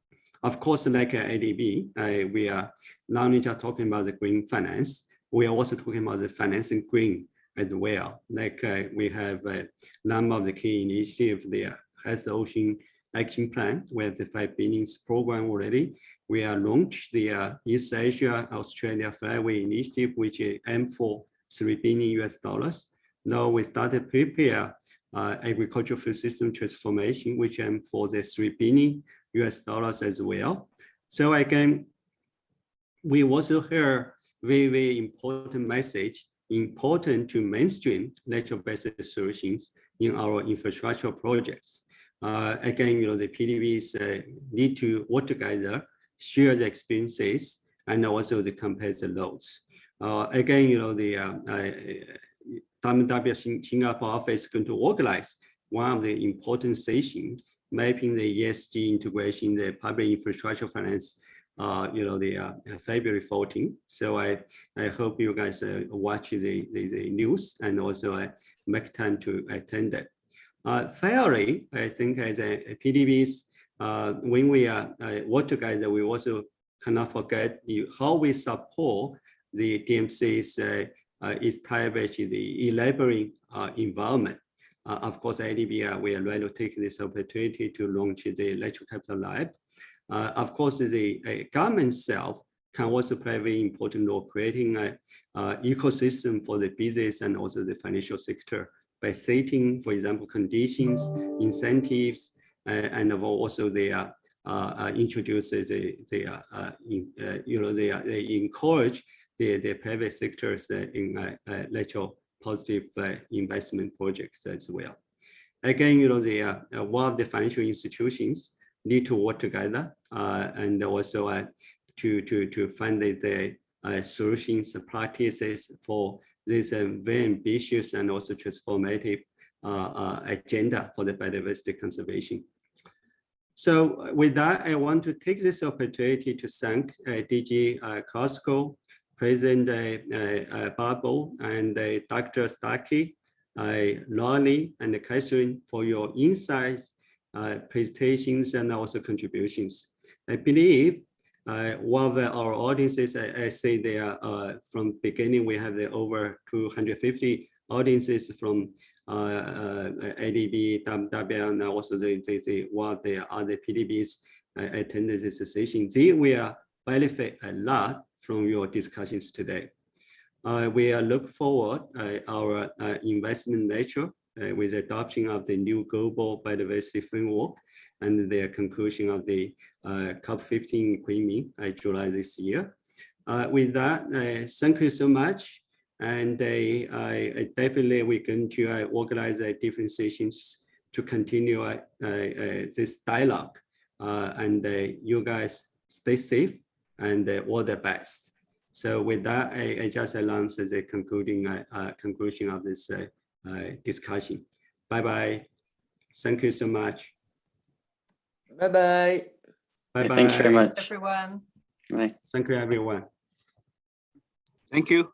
Of course, like ADB, we are not only just talking about the green finance, we are also talking about the financing green as well. Like we have a number of the key initiatives there. As the Ocean Action Plan, we have the 5 billion program already. We are launched the East Asia, Australia Flyway initiative, which aims for $3 billion. Now we started prepare agricultural food system transformation, which aims for the $3 billion as well. So again, we also hear very, very important message, important to mainstream natural-based solutions in our infrastructure projects. Again, the PDBs need to work together, share the experiences, and also the compare the loads. Again, the WW Singapore office is going to organize one of the important sessions, mapping the ESG integration, the public infrastructure finance, February 14. So I hope you guys watch the news and also make time to attend it. Finally, I think as a PDBs, when we work together, we also cannot forget how we support the DMC's establish the elaborate environment. Of course, ADB, we are ready to take this opportunity to launch the Natural Capital Lab. Of course, the government itself can also play a very important role creating an ecosystem for the business and also the financial sector by setting, for example, conditions, incentives, and also they introduce they encourage the private sectors in natural positive investment projects as well. Again, one of the financial institutions need to work together and also to find the solutions and practices for this very ambitious and also transformative agenda for the biodiversity conservation. So with that, I want to take this opportunity to thank DG Costco, President Barbo, and Dr. Starkey, Lonnie, and Catherine for your insights, presentations, and also contributions. I believe one of our audiences, I say they are from beginning, we have over 250 audiences from ADB, WW, and also one of the other PDBs attended this session. They will benefit a lot from your discussions today. We look forward our investment nature with the adoption of the new global biodiversity framework and the conclusion of the COP15 agreement in July this year. With that, thank you so much. And I definitely we're going to organize different sessions to continue this dialogue. And you guys stay safe and all the best. So with that, I just announce the conclusion of this discussion. Bye-bye. Thank you so much. Bye-bye. Bye-bye. Thank you very much. Everyone. Bye. Thank you, everyone. Thank you.